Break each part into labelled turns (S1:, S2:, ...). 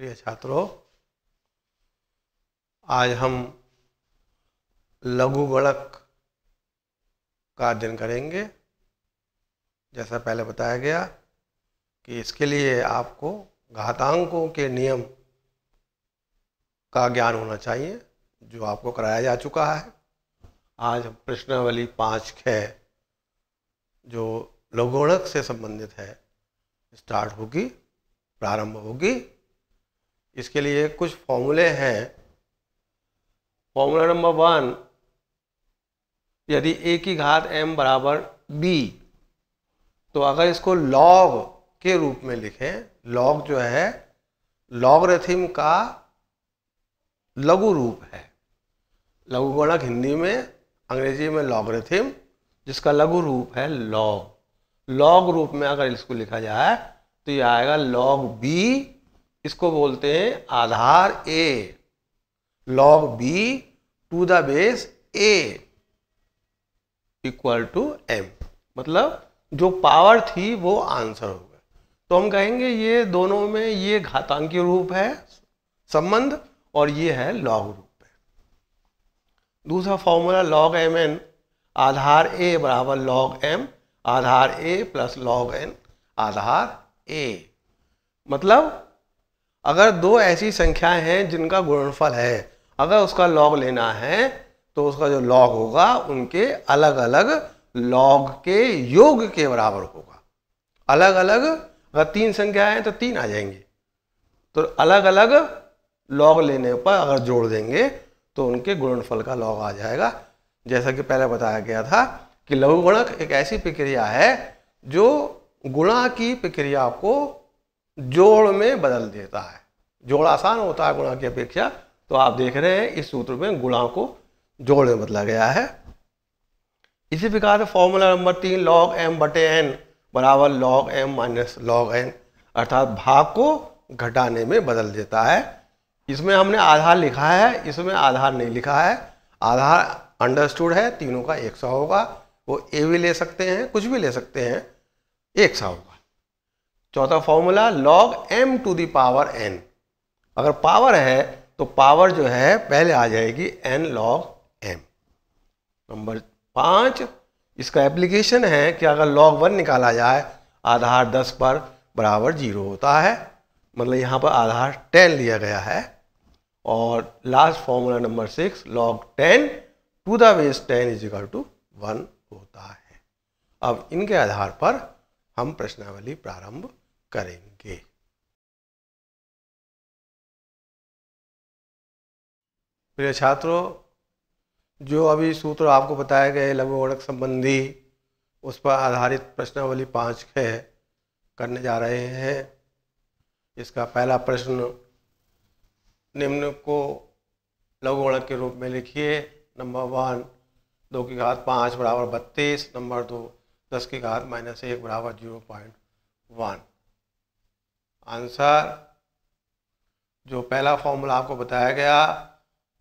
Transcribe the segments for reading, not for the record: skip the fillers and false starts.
S1: प्रिय छात्रों, आज हम लघुगणक का अध्ययन करेंगे। जैसा पहले बताया गया कि इसके लिए आपको घातांकों के नियम का ज्ञान होना चाहिए, जो आपको कराया जा चुका है। आज प्रश्नावली 5-6 जो लघुगणक से संबंधित है स्टार्ट होगी, प्रारंभ होगी। इसके लिए कुछ फॉर्मूले हैं। फॉर्मूला नंबर 1, यदि a की घात m बराबर b, तो अगर इसको लॉग के रूप में लिखें, लॉग जो है लॉगरिथम का लघु रूप है। लघुगणक हिंदी में, अंग्रेजी में लॉगरिथम, जिसका लघु रूप है लॉग। लॉग रूप में अगर इसको लिखा जाए तो ये आएगा लॉग b, इसको बोलते हैं आधार a, log b to the base a equal to m। मतलब जो पावर थी वो आंसर हो गया। तो हम कहेंगे ये दोनों में ये घातांकीय रूप है संबंध और ये है लॉग रूप है। दूसरा formula log mn, Aadhaar a बराबर log m, Aadhaar a plus log n Aadhaar a। मतलब अगर दो ऐसी संख्याएं हैं जिनका गुणनफल है, अगर उसका लॉग लेना है तो उसका जो लॉग होगा उनके अलग अलग लॉग के योग के बराबर होगा। अलग अलग, अगर 3 संख्याएं हैं तो 3 आ जाएंगे, तो अलग अलग लॉग लेने पर अगर जोड़ देंगे तो उनके गुणनफल का लॉग आ जाएगा। जैसा कि पहले बताया गया था कि लघुगणक एक ऐसी प्रक्रिया है जो गुणा की प्रक्रिया को जोड़ में बदल देता है। जोड़ आसान होता है गुणा की अपेक्षा, तो आप देख रहे हैं इस सूत्र में गुणा को जोड़ में बदला गया है। इसी प्रकार से फॉर्मूला नंबर 3, लॉग m बटे n बराबर log m minus log n, अर्थात भाग को घटाने में बदल देता है। इसमें हमने आधार लिखा है, इसमें आधार नहीं लिखा है। आधार अंडरस्टूड है, तीनों का एक सा होगा। वो a भी ले सकते हैं, कुछ भी ले सकते हैं, एक सा होगा। चौथा formula log m to the power n, अगर पावर है तो पावर जो है पहले आ जाएगी n log m। नंबर 5, इसका एप्लीकेशन है कि अगर log 1 निकाला जाए आधार 10 पर बराबर 0 होता है, मतलब यहाँ पर आधार 10 लिया गया है। और last formula number 6, log 10 to the base 10 is equal to 1 होता है। अब इनके आधार पर हम प्रश्नावली प्रारंभ करेंगे। प्रिय छात्रों, जो अभी सूत्र आपको बताए गए लघुगणक संबंधी, उस पर आधारित प्रश्नावली 5-6 करने जा रहे हैं। इसका पहला प्रश्न, निम्न को लघुगणक के रूप में लिखिए। नंबर 1, 2 की घात 5 बराबर 32, नंबर 2, 10 की घात -1 बराबर 0.1। आंसर, जो पहला फॉर्मूला आपको बताया गया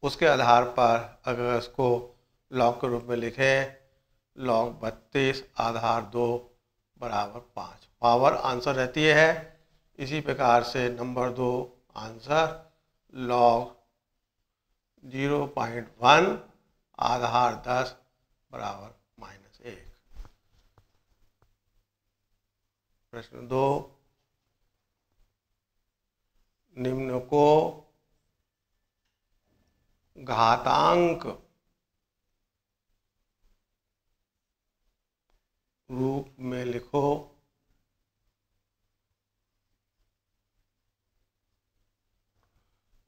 S1: उसके आधार पर अगर इसको लॉग के रूप में लिखें, लॉग 32 आधार 2 बराबर 5, पावर आंसर रहती है। इसी प्रकार से नंबर 2 आंसर लॉग 0.1 आधार 10 बराबर -1। प्रश्न 2, निम्न को घातांक रूप में लिखो।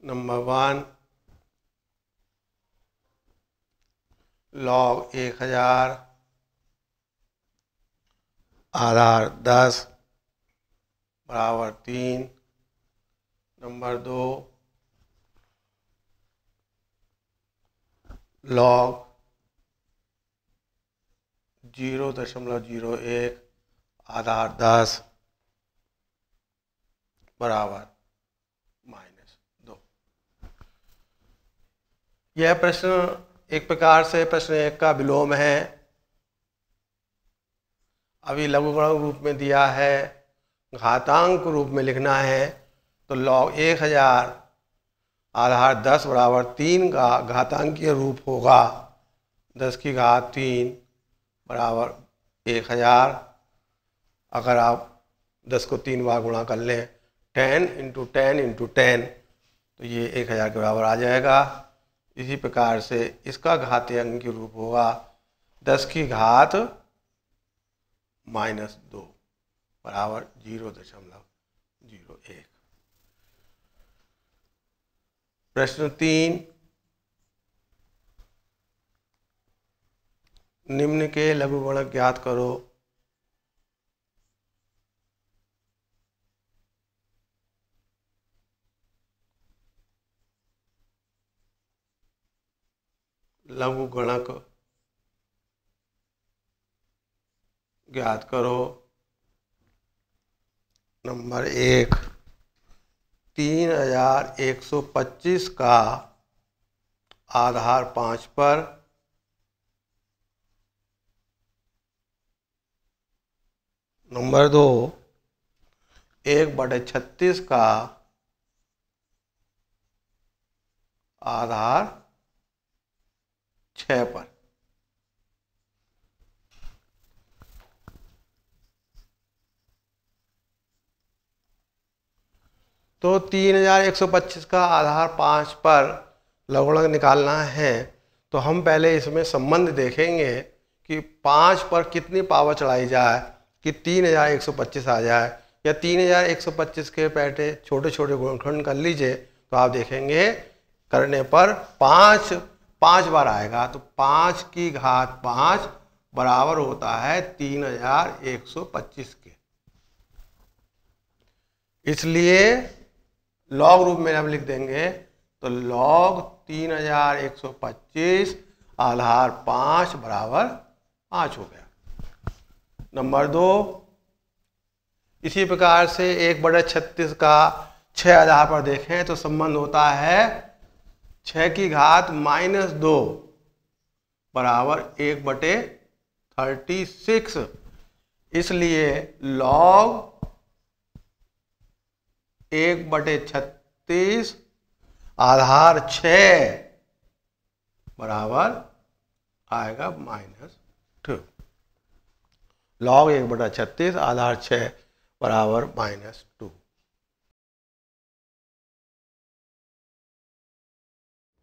S1: नंबर 1, लॉग 1000 आधार 10 बराबर 3। नंबर 2, लॉग 0.01 आधार 10 बराबर -2। यह प्रश्न एक प्रकार से प्रश्न 1 का विलोम है। अभी लघुगणक रूप में दिया है, घातांक रूप में लिखना है, तो log 1000 आधार 10 बराबर 3 का घातांकीय रूप होगा 10 की घात 3 बराबर 1000। अगर आप 10 को 3 बार गुणा कर लें 10 इंटू 10 इंटू 10 तो ये 1000 के बराबर आ जाएगा। इसी प्रकार से इसका घातांकीय रूप होगा 10 की घात -2 बराबर 0.01। प्रश्न 3, निम्न के लघुगणक ज्ञात करो। लघुगणक ज्ञात करो। नंबर 1, 3125 का आधार 5 पर नंबर 2, 1/36 का आधार 6 पर। तो 3125 का आधार 5 पर लघुगणक निकालना है तो हम पहले इसमें संबंध देखेंगे कि 5 पर कितनी पावर चढ़ाई जाए कि 3125 आ जाए, या 3125 के पहले छोटे छोटे गुणनखंड कर लीजिए तो आप देखेंगे करने पर 5 बार आएगा। तो 5 की घात 5 बराबर होता है 3125 के। इसलिए लॉग रूप में हम लिख देंगे तो लॉग 3125 आधार 5 बराबर 5 हो गया। नंबर 2, इसी प्रकार से 1/36 का 6 आधार पर देखें तो संबंध होता है 6 की घात -2 बराबर 1/36। इसलिए लॉग 1/36 आधार 6 बराबर आएगा -2। लॉग 1/36 आधार 6 बराबर -2।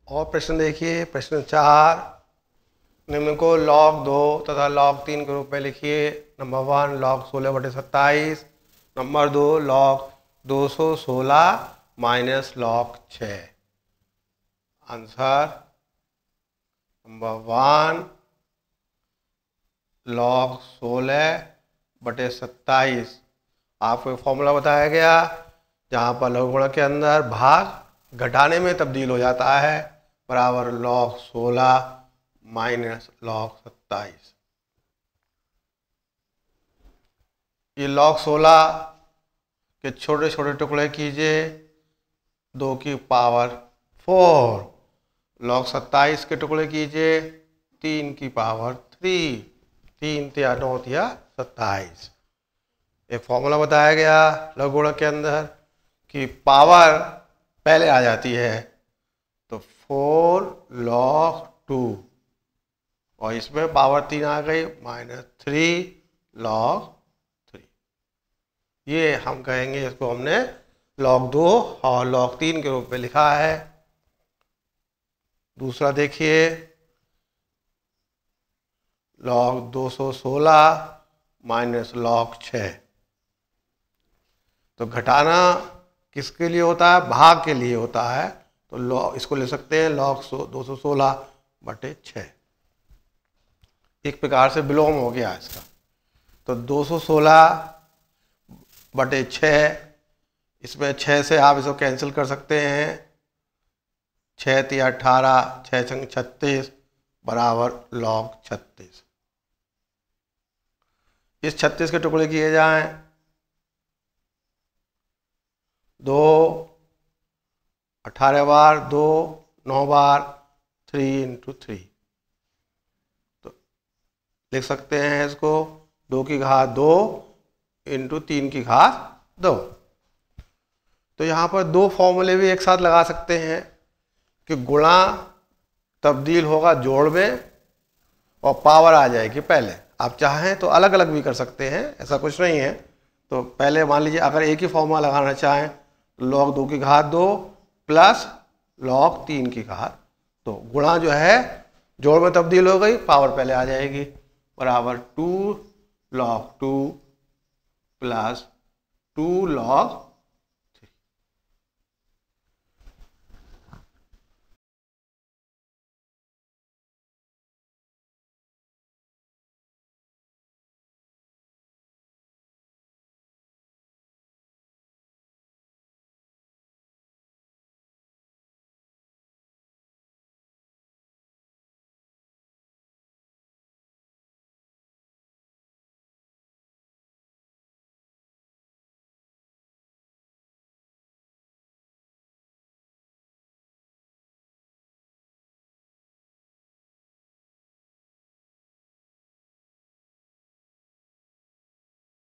S1: और प्रश्न देखिए, प्रश्न 4, निम्न को लॉग 2 तथा लॉग 3 के रूप में लिखिए। Number 1 log 16/27, number 2 log 216 minus log 6। Answer number 1 log 16/27। आपको एक फॉर्मूला बताया गया जहाँ पर लघुगणक के अंदर भाग घटाने में तब्दील हो जाता है बराबर log 16 माइनस log 27। ये log 16 के छोटे छोटे टुकड़े कीजिए 2 की पावर 4, log 27 के टुकड़े कीजिए 3 की पावर 3, 3 × 9 = 27। एक फॉर्मूला बताया गया लघुगणक के अंदर कि पावर पहले आ जाती है तो 4 log 2 और इसमें पावर 3 आ गई -3 log 3। ये हम कहेंगे इसको हमने log 2 और log 3 के रूप में लिखा है। दूसरा देखिए log 216 माइनस log 6। तो घटाना किसके लिए होता है? भाग के लिए होता है। तो log इसको ले सकते हैं log 216/6। एक प्रकार से विलोम हो गया इसका। तो 216/6, इसमें 6 से आप इसको कैंसिल कर सकते हैं। 6 × 18, 6 × 36 बराबर log 36। इस 36 के टुकड़े किए जाएं 2 18 बार, 2 9 बार, 3 × 3। तो लिख सकते हैं इसको 2 की घात 2 × 3 की घात 2। तो यहाँ पर दो फॉर्मूले भी एक साथ लगा सकते हैं कि गुणा तब्दील होगा जोड़ में और पावर आ जाएगी पहले। आप चाहें तो अलग अलग भी कर सकते हैं, ऐसा कुछ नहीं है। तो पहले मान लीजिए अगर एक ही फॉर्मूला लगाना चाहें तो log 2 की घात 2 प्लस log 3 की घात, तो गुणा जो है जोड़ में तब्दील हो गई, पावर पहले आ जाएगी, बराबर 2 log 2 प्लस 2 log